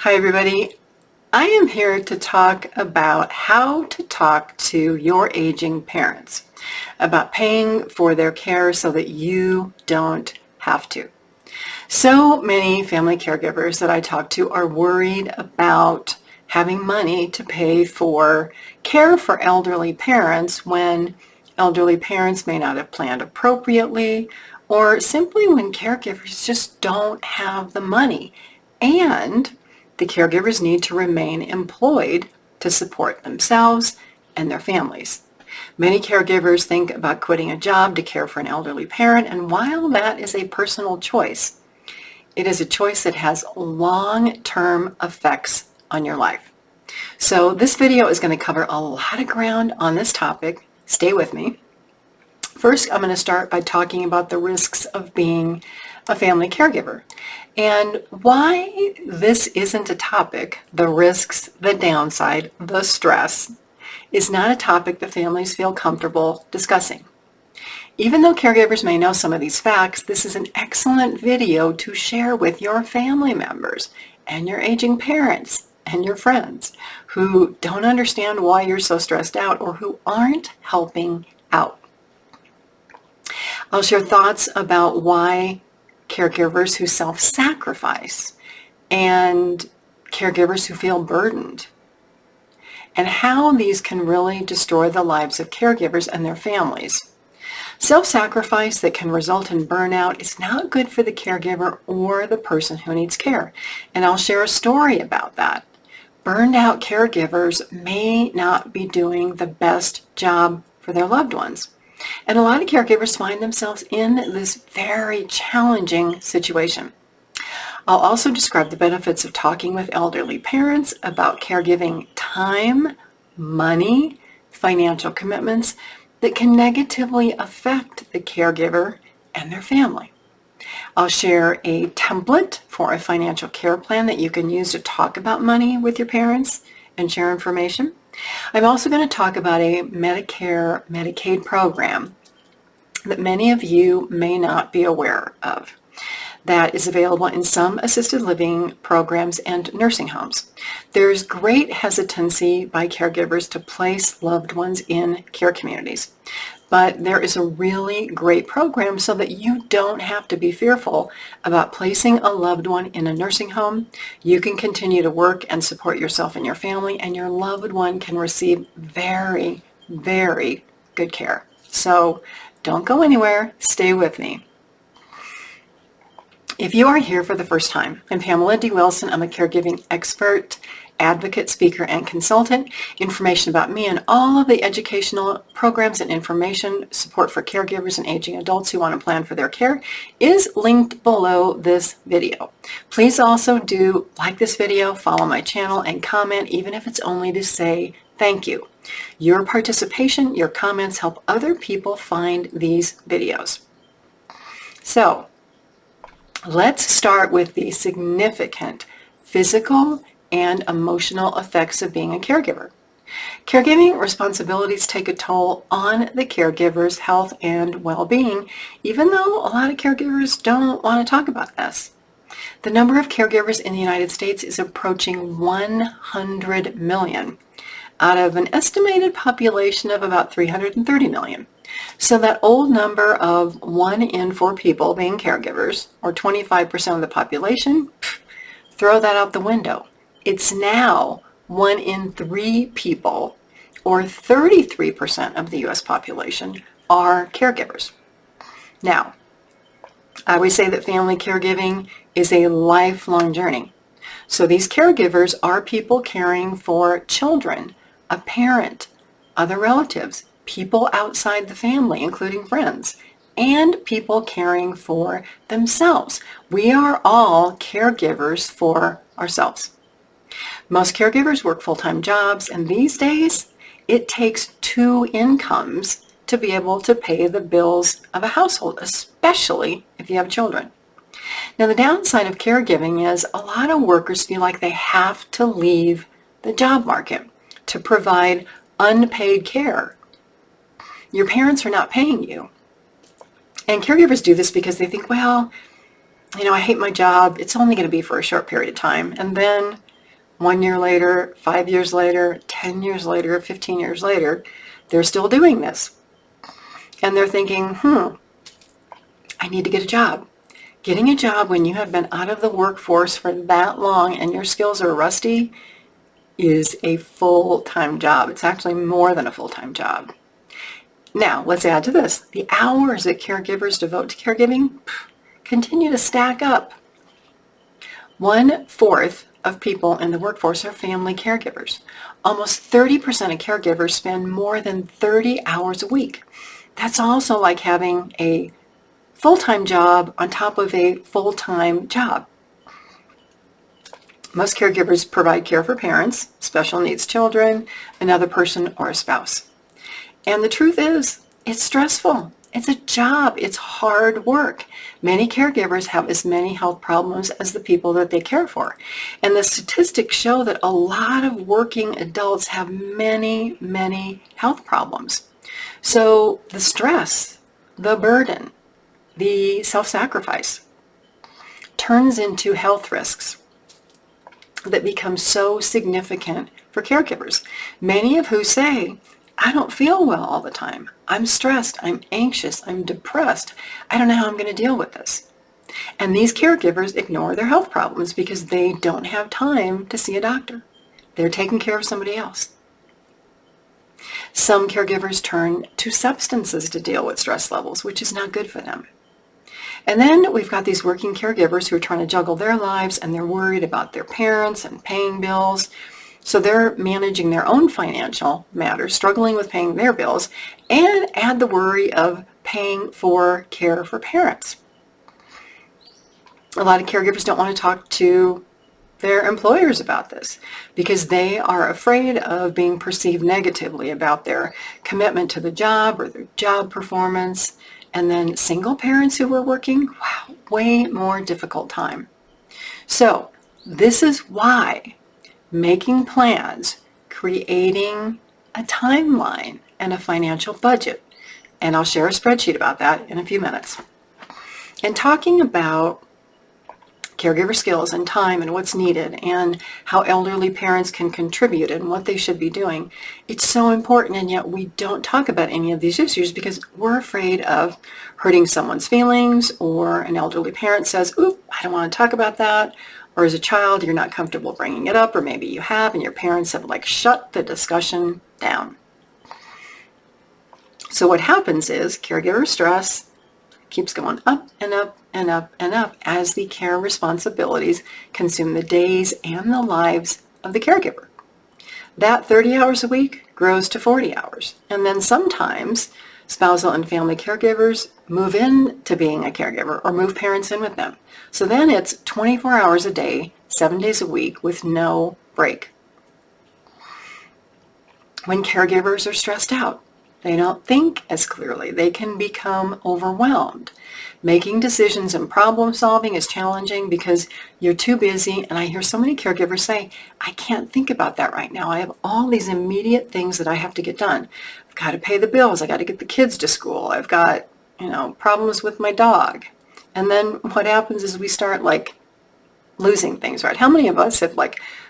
Hi everybody. I am here to talk about how to talk to your aging parents about paying for their care so that you don't have to. So many family caregivers that I talk to are worried about having money to pay for care for elderly parents when elderly parents may not have planned appropriately, or simply when caregivers just don't have the money and the caregivers need to remain employed to support themselves and their families. Many caregivers think about quitting a job to care for an elderly parent, and while that is a personal choice, it is a choice that has long-term effects on your life. So this video is going to cover a lot of ground on this topic. Stay with me. First, I'm going to start by talking about the risks of being a family caregiver and why this isn't a topic, the risks, the downside, the stress, is not a topic that families feel comfortable discussing. Even though caregivers may know some of these facts, this is an excellent video to share with your family members and your aging parents and your friends who don't understand why you're so stressed out or who aren't helping out. I'll share thoughts about why caregivers who self-sacrifice and caregivers who feel burdened, and how these can really destroy the lives of caregivers and their families. Self-sacrifice that can result in burnout is not good for the caregiver or the person who needs care, and I'll share a story about that. Burned out caregivers may not be doing the best job for their loved ones. And a lot of caregivers find themselves in this very challenging situation. I'll also describe the benefits of talking with elderly parents about caregiving time, money, financial commitments that can negatively affect the caregiver and their family. I'll share a template for a financial care plan that you can use to talk about money with your parents and share information. I'm also going to talk about a Medicare, Medicaid program that many of you may not be aware of that is available in some assisted living programs and nursing homes. There's great hesitancy by caregivers to place loved ones in care communities, but there is a really great program so that you don't have to be fearful about placing a loved one in a nursing home. You can continue to work and support yourself and your family, and your loved one can receive very, very good care. So don't go anywhere. Stay with me. If you are here for the first time, I'm Pamela D. Wilson. I'm a caregiving expert, advocate, speaker, and consultant. Information about me and all of the educational programs and information support for caregivers and aging adults who want to plan for their care is linked below this video. Please also do like this video, follow my channel, and comment, even if it's only to say thank you. Your participation, your comments help other people find these videos. So, let's start with the significant physical and emotional effects of being a caregiver. Caregiving responsibilities take a toll on the caregiver's health and well-being, even though a lot of caregivers don't want to talk about this. The number of caregivers in the United States is approaching 100 million out of an estimated population of about 330 million. So that old number of 1 in 4 people being caregivers, or 25% of the population, throw that out the window. It's now 1 in 3 people, or 33% of the U.S. population, are caregivers. Now, I always say that family caregiving is a lifelong journey. So these caregivers are people caring for children, a parent, other relatives, people outside the family, including friends, and people caring for themselves. We are all caregivers for ourselves. Most caregivers work full-time jobs, and these days it takes 2 incomes to be able to pay the bills of a household, especially if you have children. Now, the downside of caregiving is a lot of workers feel like they have to leave the job market to provide unpaid care. Your parents are not paying you. And caregivers do this because they think, well, I hate my job. It's only going to be for a short period of time. And then 1 year later, 5 years later, 10 years later, 15 years later, they're still doing this. And they're thinking, I need to get a job. Getting a job when you have been out of the workforce for that long and your skills are rusty is a full-time job. It's actually more than a full-time job. Now, let's add to this. The hours that caregivers devote to caregiving continue to stack up. 1/4 of people in the workforce are family caregivers. Almost 30% of caregivers spend more than 30 hours a week. That's also like having a full-time job on top of a full-time job. Most caregivers provide care for parents, special needs children, another person, or a spouse. And the truth is, it's stressful. It's a job. It's hard work. Many caregivers have as many health problems as the people that they care for. And the statistics show that a lot of working adults have many, many health problems. So the stress, the burden, the self-sacrifice turns into health risks that become so significant for caregivers, many of who say, I don't feel well all the time. I'm stressed. I'm anxious. I'm depressed. I don't know how I'm going to deal with this. And these caregivers ignore their health problems because they don't have time to see a doctor. They're taking care of somebody else. Some caregivers turn to substances to deal with stress levels, which is not good for them. And then we've got these working caregivers who are trying to juggle their lives and they're worried about their parents and paying bills. So they're managing their own financial matters, struggling with paying their bills, and add the worry of paying for care for parents. A lot of caregivers don't want to talk to their employers about this because they are afraid of being perceived negatively about their commitment to the job or their job performance. And then single parents who are working, wow, way more difficult time. So this is why making plans, creating a timeline and a financial budget, and I'll share a spreadsheet about that in a few minutes, and talking about caregiver skills and time and what's needed and how elderly parents can contribute and what they should be doing. It's so important, and yet we don't talk about any of these issues because we're afraid of hurting someone's feelings, or an elderly parent says, oop, I don't want to talk about that. Or as a child, you're not comfortable bringing it up, or maybe you have and your parents have shut the discussion down. So what happens is caregiver stress keeps going up and up and up and up as the care responsibilities consume the days and the lives of the caregiver. That 30 hours a week grows to 40 hours. And then sometimes spousal and family caregivers move into being a caregiver or move parents in with them. So then it's 24 hours a day, 7 days a week with no break. When caregivers are stressed out, they don't think as clearly. They can become overwhelmed. Making decisions and problem solving is challenging because you're too busy. And I hear so many caregivers say, I can't think about that right now. I have all these immediate things that I have to get done. I've got to pay the bills. I got to get the kids to school. I've got, problems with my dog. And then what happens is we start losing things, right? How many of us have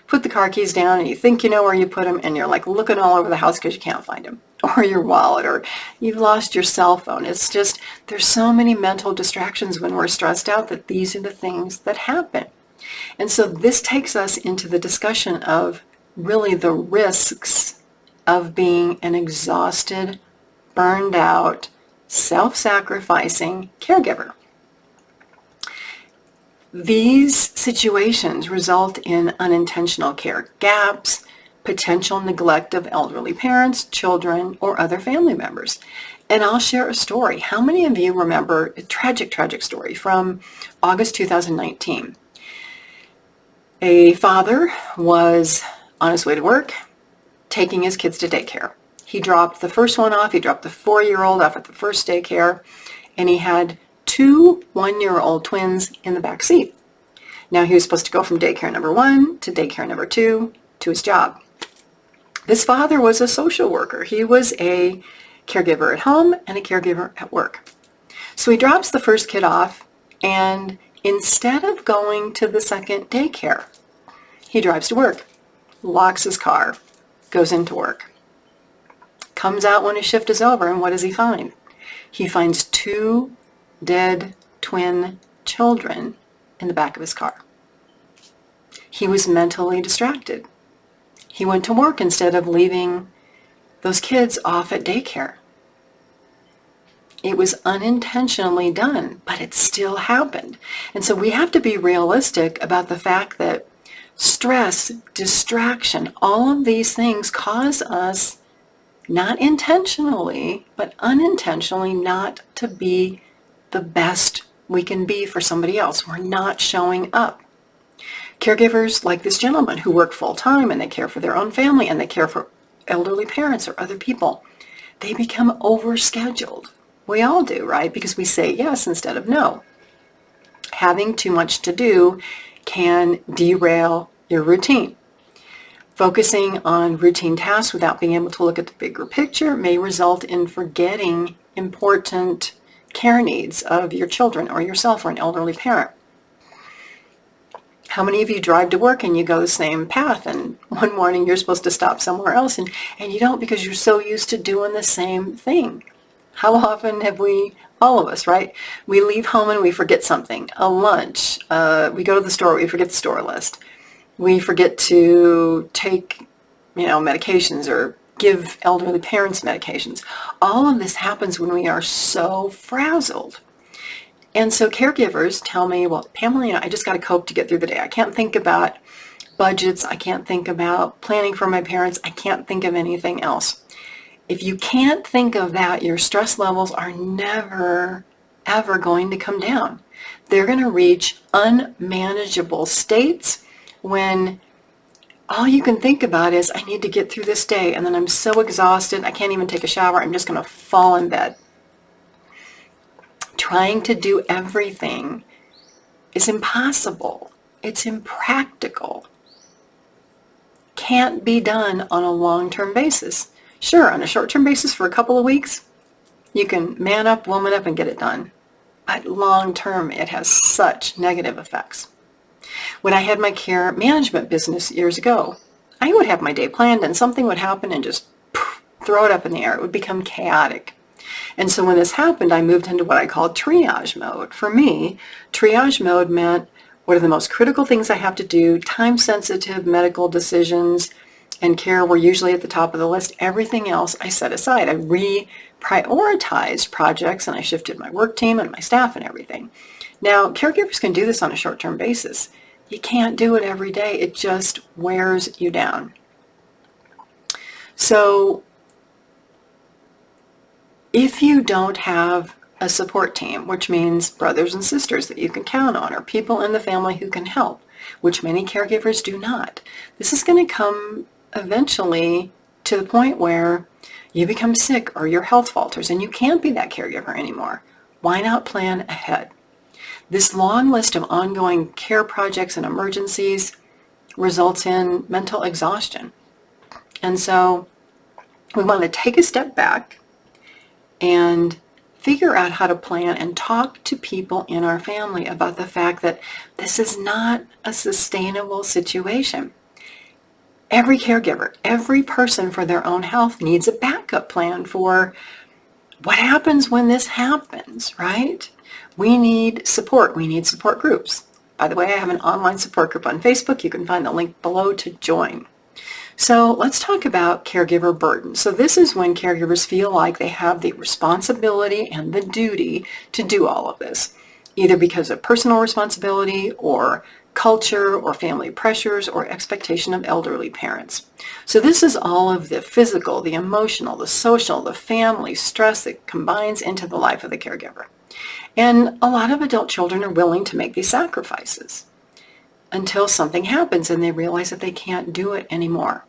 put the car keys down and you think you know where you put them and you're looking all over the house because you can't find them, or your wallet, or you've lost your cell phone. It's just, there's so many mental distractions when we're stressed out that these are the things that happen. And so this takes us into the discussion of really the risks of being an exhausted, burned out, self-sacrificing caregiver. These situations result in unintentional care gaps, potential neglect of elderly parents, children, or other family members. And I'll share a story. How many of you remember a tragic, tragic story from August 2019? A father was on his way to work, taking his kids to daycare. He dropped the first one off. He dropped the 4-year-old off at the first daycare, and he had 2 1-year-old twins in the back seat. Now he was supposed to go from daycare number 1 to daycare number 2 to his job. This father was a social worker. He was a caregiver at home and a caregiver at work. So he drops the first kid off, and instead of going to the second daycare, he drives to work. locks his car, goes into work. Comes out when his shift is over, and what does he find? He finds 2 dead twin children in the back of his car. He was mentally distracted. He went to work instead of leaving those kids off at daycare. It was unintentionally done, but it still happened. And so we have to be realistic about the fact that stress, distraction, all of these things cause us, not intentionally, but unintentionally, not to be the best we can be for somebody else. We're not showing up. Caregivers like this gentleman who work full-time and they care for their own family and they care for elderly parents or other people, they become overscheduled. We all do, right? Because we say yes instead of no. Having too much to do can derail your routine. Focusing on routine tasks without being able to look at the bigger picture may result in forgetting important care needs of your children or yourself or an elderly parent. How many of you drive to work and you go the same path, and one morning you're supposed to stop somewhere else and you don't because you're so used to doing the same thing? How often have we, all of us, right? We leave home and we forget something, a lunch. We go to the store, we forget the store list. We forget to take, medications or give elderly parents medications. All of this happens when we are so frazzled. And so caregivers tell me, well, Pamela, I just got to cope to get through the day. I can't think about budgets. I can't think about planning for my parents. I can't think of anything else. If you can't think of that, your stress levels are never, ever going to come down. They're going to reach unmanageable states when all you can think about is, I need to get through this day, and then I'm so exhausted, I can't even take a shower, I'm just going to fall in bed. Trying to do everything is impossible. It's impractical. Can't be done on a long-term basis. Sure, on a short-term basis for a couple of weeks, you can man up, woman up, and get it done. But long-term, it has such negative effects. When I had my care management business years ago, I would have my day planned and something would happen and just throw it up in the air. It would become chaotic. And so when this happened, I moved into what I called triage mode. For me, triage mode meant, what are the most critical things I have to do, time-sensitive medical decisions and care were usually at the top of the list. Everything else I set aside. I reprioritized projects and I shifted my work team and my staff and everything. Now, caregivers can do this on a short-term basis. You can't do it every day. It just wears you down. So if you don't have a support team, which means brothers and sisters that you can count on, or people in the family who can help, which many caregivers do not, this is going to come eventually to the point where you become sick or your health falters and you can't be that caregiver anymore. Why not plan ahead? This long list of ongoing care projects and emergencies results in mental exhaustion. And so we want to take a step back and figure out how to plan and talk to people in our family about the fact that this is not a sustainable situation. Every caregiver, every person for their own health needs a backup plan for what happens when this happens, right? We need support. We need support groups. By the way, I have an online support group on Facebook. You can find the link below to join. So let's talk about caregiver burden. So this is when caregivers feel like they have the responsibility and the duty to do all of this, either because of personal responsibility or culture or family pressures or expectation of elderly parents. So this is all of the physical, the emotional, the social, the family stress that combines into the life of the caregiver. And a lot of adult children are willing to make these sacrifices until something happens and they realize that they can't do it anymore.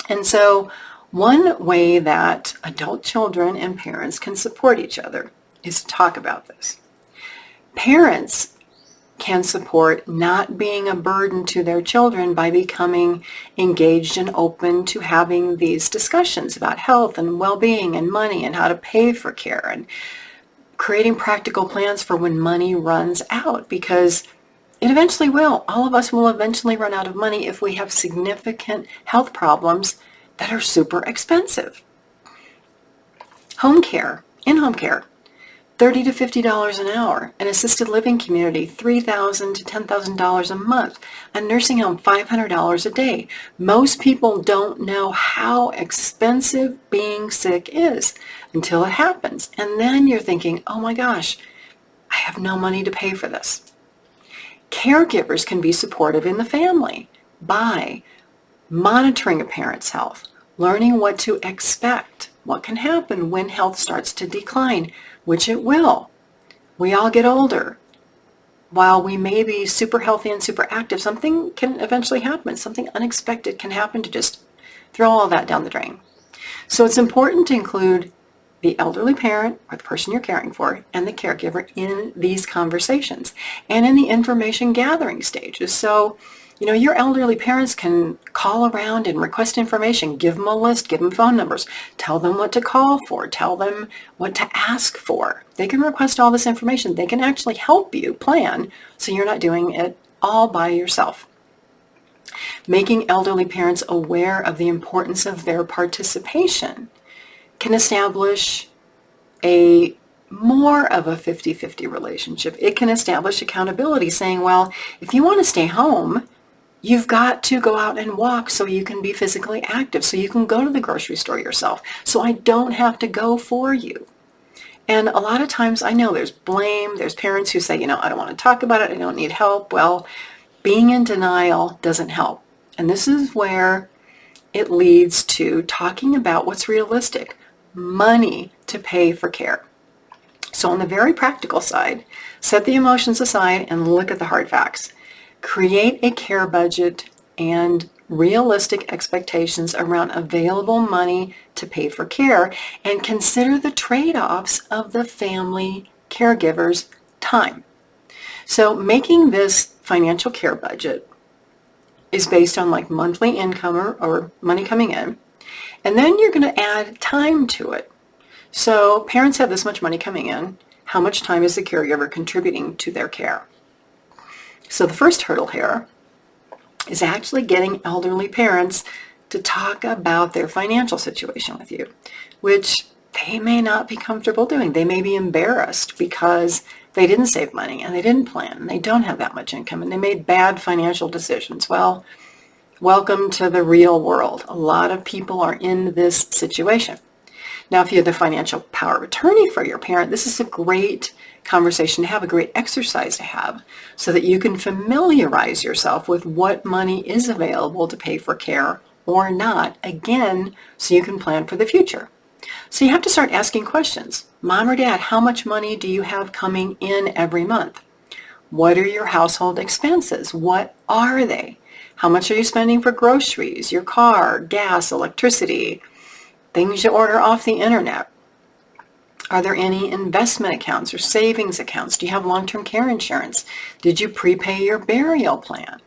And so one way that adult children and parents can support each other is to talk about this. Parents can support not being a burden to their children by becoming engaged and open to having these discussions about health and well-being and money and how to pay for care and creating practical plans for when money runs out, because It eventually will. All of us will eventually run out of money if we have significant health problems that are super expensive. Home care, in-home care, $30 to $50 an hour. An assisted living community, $3,000 to $10,000 a month. A nursing home, $500 a day. Most people don't know how expensive being sick is until it happens. And then you're thinking, oh my gosh, I have no money to pay for this. Caregivers can be supportive in the family by monitoring a parent's health, learning what to expect, what can happen when health starts to decline, which it will. We all get older. While we may be super healthy and super active, something can eventually happen. Something unexpected can happen to just throw all that down the drain. So it's important to include the elderly parent or the person you're caring for and the caregiver in these conversations and in the information gathering stages. So, your elderly parents can call around and request information, give them a list, give them phone numbers, tell them what to call for, tell them what to ask for. They can request all this information. They can actually help you plan so you're not doing it all by yourself. Making elderly parents aware of the importance of their participation can establish a more of a 50-50 relationship. It can establish accountability, saying, well, if you want to stay home, you've got to go out and walk so you can be physically active, so you can go to the grocery store yourself, so I don't have to go for you. And a lot of times I know there's blame. There's parents who say, I don't want to talk about it. I don't need help. Well, being in denial doesn't help. And this is where it leads to talking about what's realistic. Money to pay for care. So on the very practical side, set the emotions aside and look at the hard facts. Create a care budget and realistic expectations around available money to pay for care, and consider the trade-offs of the family caregiver's time. So making this financial care budget is based on like monthly income or money coming in. And then you're going to add time to it. So parents have this much money coming in. How much time is the caregiver contributing to their care? So the first hurdle here is actually getting elderly parents to talk about their financial situation with you, which they may not be comfortable doing. They may be embarrassed because they didn't save money and they didn't plan and they don't have that much income and they made bad financial decisions. Well, welcome to the real world. A lot of people are in this situation. Now, if you have the financial power of attorney for your parent, this is a great conversation to have, a great exercise to have, so that you can familiarize yourself with what money is available to pay for care or not, again, so you can plan for the future. So you have to start asking questions. Mom or Dad, how much money do you have coming in every month? What are your household expenses? What are they? How much are you spending for groceries, your car, gas, electricity, things you order off the internet? Are there any investment accounts or savings accounts? Do you have long-term care insurance? Did you prepay your burial plan?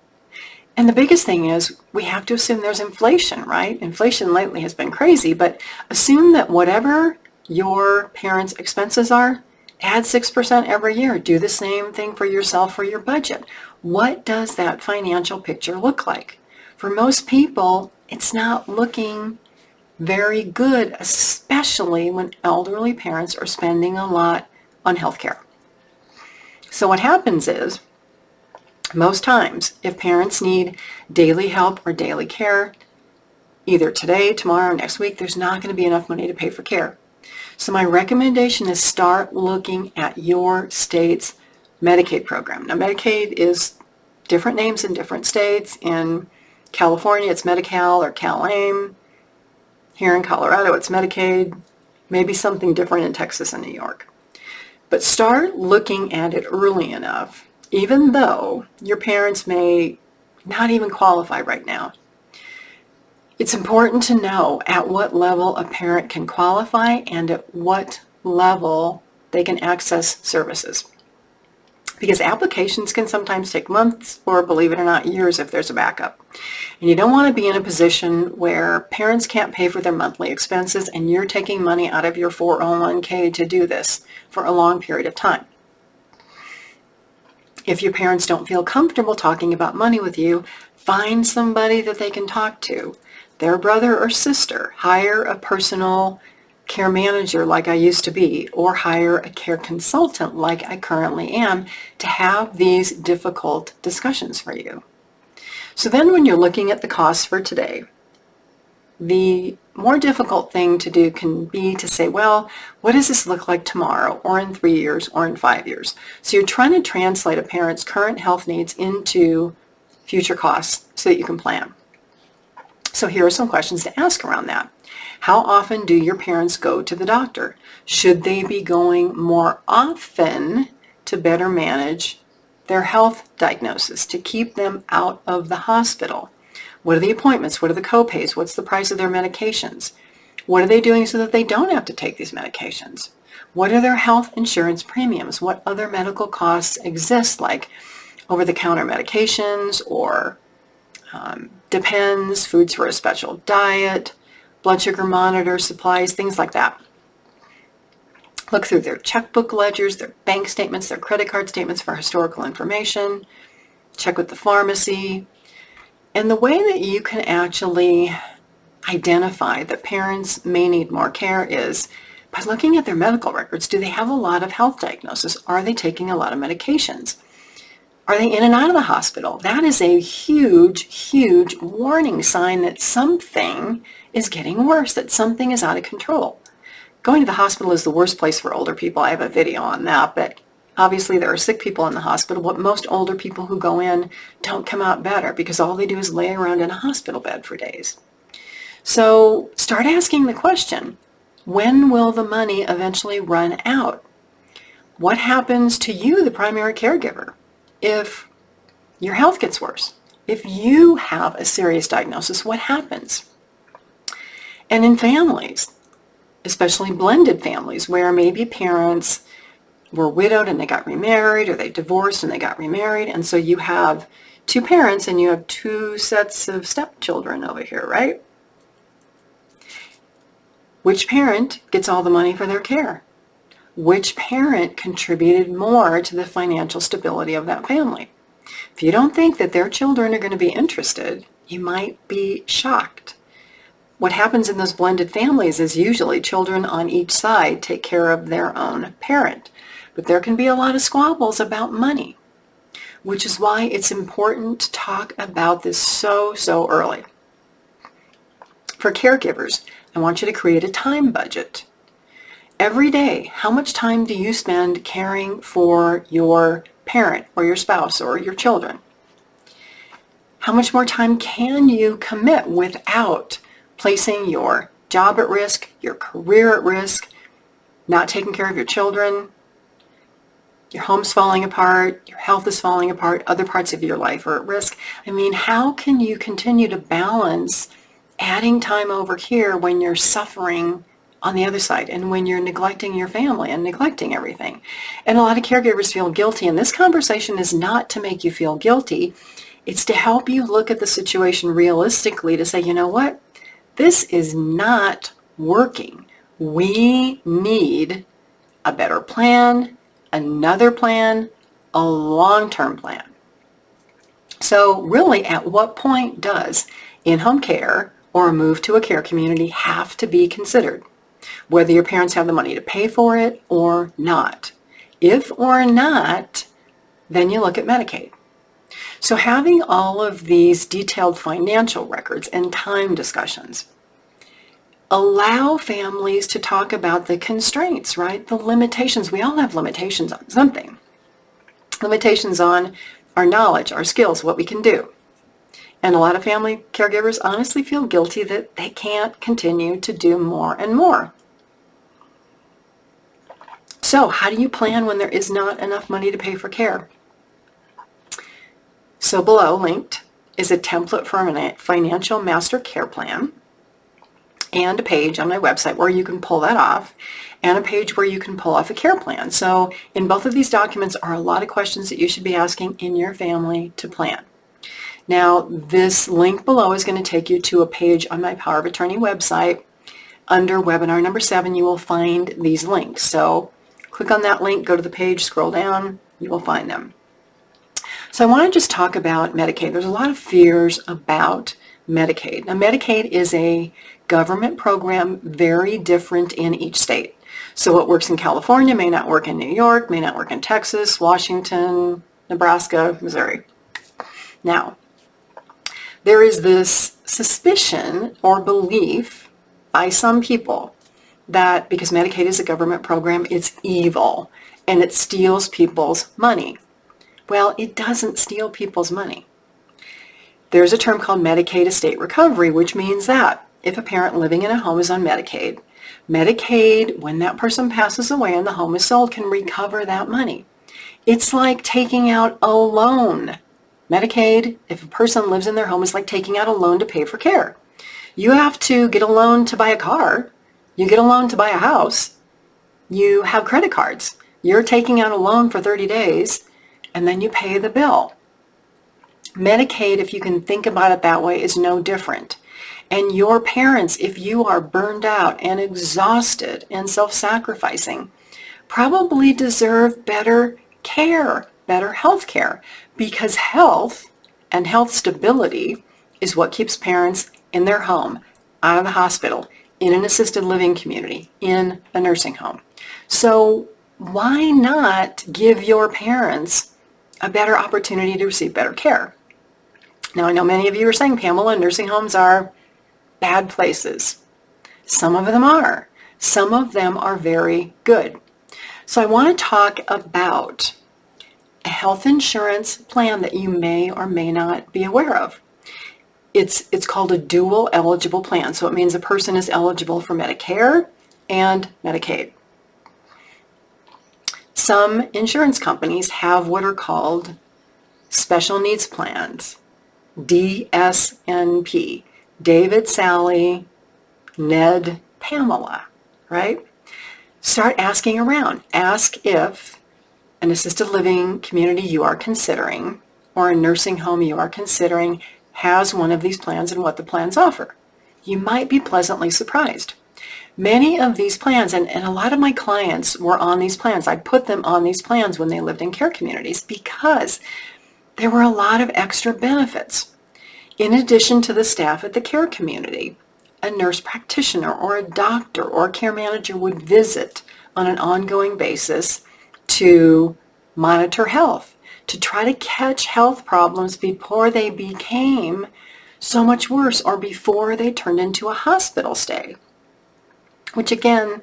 And the biggest thing is we have to assume there's inflation, right? Inflation lately has been crazy, but assume that whatever your parents' expenses are, add 6% every year. Do the same thing for yourself for your budget. What does that financial picture look like? For most people, it's not looking very good, especially when elderly parents are spending a lot on healthcare. So what happens is, most times, if parents need daily help or daily care, either today, tomorrow, or next week, there's not going to be enough money to pay for care. So my recommendation is start looking at your state's Medicaid program. Now, Medicaid is different names in different states. In California, it's Medi-Cal or Cal-AIM. Here in Colorado, it's Medicaid, maybe something different in Texas and New York. But start looking at it early enough, even though your parents may not even qualify right now. It's important to know at what level a parent can qualify and at what level they can access services. Because applications can sometimes take months or, believe it or not, years if there's a backup. And you don't want to be in a position where parents can't pay for their monthly expenses and you're taking money out of your 401k to do this for a long period of time. If your parents don't feel comfortable talking about money with you, find somebody that they can talk to. Their brother or sister. Hire a personal care manager like I used to be, or hire a care consultant like I currently am to have these difficult discussions for you. So then when you're looking at the costs for today, the more difficult thing to do can be to say, well, what does this look like tomorrow, or in 3 years, or in 5 years? So you're trying to translate a parent's current health needs into future costs so that you can plan. So here are some questions to ask around that. How often do your parents go to the doctor? Should they be going more often to better manage their health diagnosis, to keep them out of the hospital? What are the appointments? What are the copays? What's the price of their medications? What are they doing so that they don't have to take these medications? What are their health insurance premiums? What other medical costs exist, like over-the-counter medications or Depends, foods for a special diet, blood sugar monitor, supplies, things like that. Look through their checkbook ledgers, their bank statements, their credit card statements for historical information. Check with the pharmacy. And the way that you can actually identify that parents may need more care is by looking at their medical records. Do they have a lot of health diagnoses? Are they taking a lot of medications? Are they in and out of the hospital? That is a huge, huge warning sign that something is getting worse, that something is out of control. Going to the hospital is the worst place for older people. I have a video on that, but obviously there are sick people in the hospital, but most older people who go in don't come out better because all they do is lay around in a hospital bed for days. So start asking the question, when will the money eventually run out? What happens to you, the primary caregiver, if your health gets worse? If you have a serious diagnosis, what happens? And in families, especially blended families, where maybe parents were widowed and they got remarried, or they divorced and they got remarried, and so you have two parents and you have two sets of stepchildren over here, right? Which parent gets all the money for their care? Which parent contributed more to the financial stability of that family? If you don't think that their children are going to be interested, you might be shocked. What happens in those blended families is usually children on each side take care of their own parent. But there can be a lot of squabbles about money, which is why it's important to talk about this so early. For caregivers, I want you to create a time budget. Every day, how much time do you spend caring for your parent or your spouse or your children? How much more time can you commit without placing your job at risk, your career at risk, not taking care of your children? Your home's falling apart, your health is falling apart, other parts of your life are at risk. I mean, how can you continue to balance adding time over here when you're suffering on the other side, and when you're neglecting your family and neglecting everything? And a lot of caregivers feel guilty, and this conversation is not to make you feel guilty. It's to help you look at the situation realistically, to say, you know what? This is not working. We need a better plan, another plan, a long-term plan. So really, at what point does in-home care or a move to a care community have to be considered? Whether your parents have the money to pay for it or not. If or not, then you look at Medicaid. So having all of these detailed financial records and time discussions allow families to talk about the constraints, right? The limitations. We all have limitations on something. Limitations on our knowledge, our skills, what we can do. And a lot of family caregivers honestly feel guilty that they can't continue to do more and more. So how do you plan when there is not enough money to pay for care? So below, linked, is a template for a financial master care plan, and a page on my website where you can pull that off, and a page where you can pull off a care plan. So in both of these documents are a lot of questions that you should be asking in your family to plan. Now, this link below is going to take you to a page on my Power of Attorney website. Under webinar number 7, you will find these links. So click on that link, go to the page, scroll down, you will find them. So I want to just talk about Medicaid. There's a lot of fears about Medicaid. Now, Medicaid is a government program, very different in each state. So what works in California may not work in New York, may not work in Texas, Washington, Nebraska, Missouri. Now, there is this suspicion or belief by some people that because Medicaid is a government program, it's evil and it steals people's money. Well, it doesn't steal people's money. There's a term called Medicaid estate recovery, which means that if a parent living in a home is on Medicaid, Medicaid, when that person passes away and the home is sold, can recover that money. It's like taking out a loan. Medicaid, if a person lives in their home, is like taking out a loan to pay for care. You have to get a loan to buy a car. You get a loan to buy a house. You have credit cards. You're taking out a loan for 30 days, and then you pay the bill. Medicaid, if you can think about it that way, is no different. And your parents, if you are burned out and exhausted and self-sacrificing, probably deserve better care, better health care, because health and health stability is what keeps parents in their home, out of the hospital, in an assisted living community, in a nursing home. So why not give your parents a better opportunity to receive better care? Now, I know many of you are saying, Pamela, nursing homes are bad places. Some of them are. Some of them are very good. So I want to talk about a health insurance plan that you may or may not be aware of. It's called a dual eligible plan. So it means a person is eligible for Medicare and Medicaid. Some insurance companies have what are called special needs plans, DSNP, David, Sally, Ned, Pamela, right? Start asking around. Ask if an assisted living community you are considering or a nursing home you are considering has one of these plans and what the plans offer. You might be pleasantly surprised. Many of these plans, and a lot of my clients were on these plans. I put them on these plans when they lived in care communities because there were a lot of extra benefits. In addition to the staff at the care community, a nurse practitioner or a doctor or a care manager would visit on an ongoing basis to monitor health, to try to catch health problems before they became so much worse or before they turned into a hospital stay. Which again,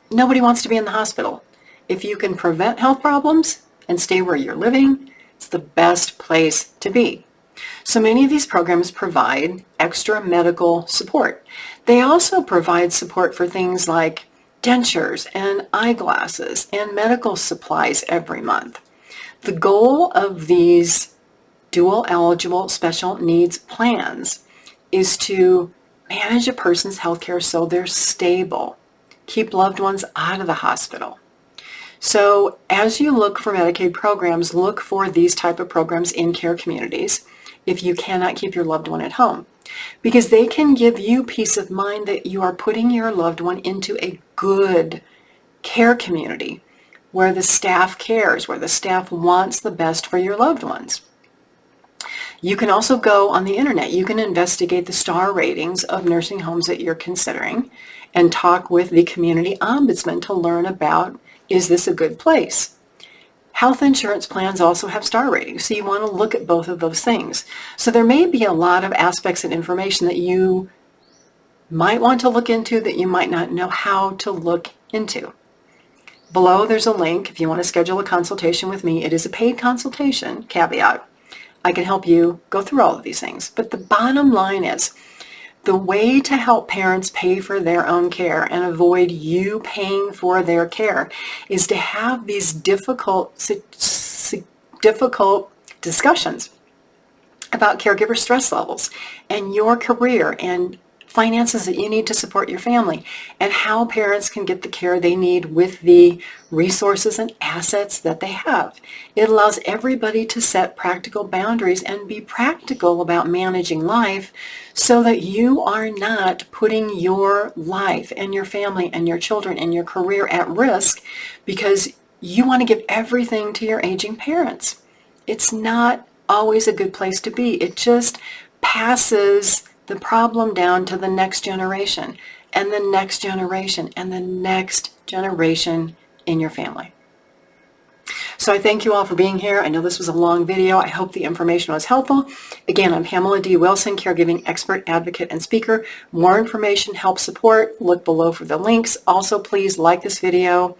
nobody wants to be in the hospital. If you can prevent health problems and stay where you're living, it's the best place to be. So many of these programs provide extra medical support. They also provide support for things like dentures and eyeglasses and medical supplies every month. The goal of these dual eligible special needs plans is to manage a person's health care so they're stable, keep loved ones out of the hospital. So as you look for Medicaid programs, look for these type of programs in care communities if you cannot keep your loved one at home, because they can give you peace of mind that you are putting your loved one into a good care community where the staff cares, where the staff wants the best for your loved ones. You can also go on the internet. You can investigate the star ratings of nursing homes that you're considering and talk with the community ombudsman to learn about, is this a good place? Health insurance plans also have star ratings, so you want to look at both of those things. So there may be a lot of aspects and information that you might want to look into that you might not know how to look into. Below there's a link if you want to schedule a consultation with me. It is a paid consultation, caveat. I can help you go through all of these things. But the bottom line is, the way to help parents pay for their own care and avoid you paying for their care is to have these difficult discussions about caregiver stress levels and your career and finances that you need to support your family, and how parents can get the care they need with the resources and assets that they have. It allows everybody to set practical boundaries and be practical about managing life so that you are not putting your life and your family and your children and your career at risk because you want to give everything to your aging parents. it's not always a good place to be. It just passes the problem down to the next generation and the next generation and the next generation in your family. So I thank you all for being here. I know this was a long video. I hope the information was helpful. Again, I'm Pamela D. Wilson, caregiving expert, advocate, and speaker. More information, help, support, look below for the links. Also, please like this video.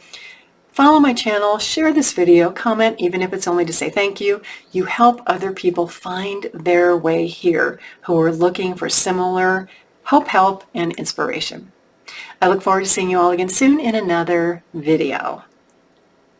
Follow my channel, share this video, comment, even if it's only to say thank you. You help other people find their way here who are looking for similar hope, help, and inspiration. I look forward to seeing you all again soon in another video.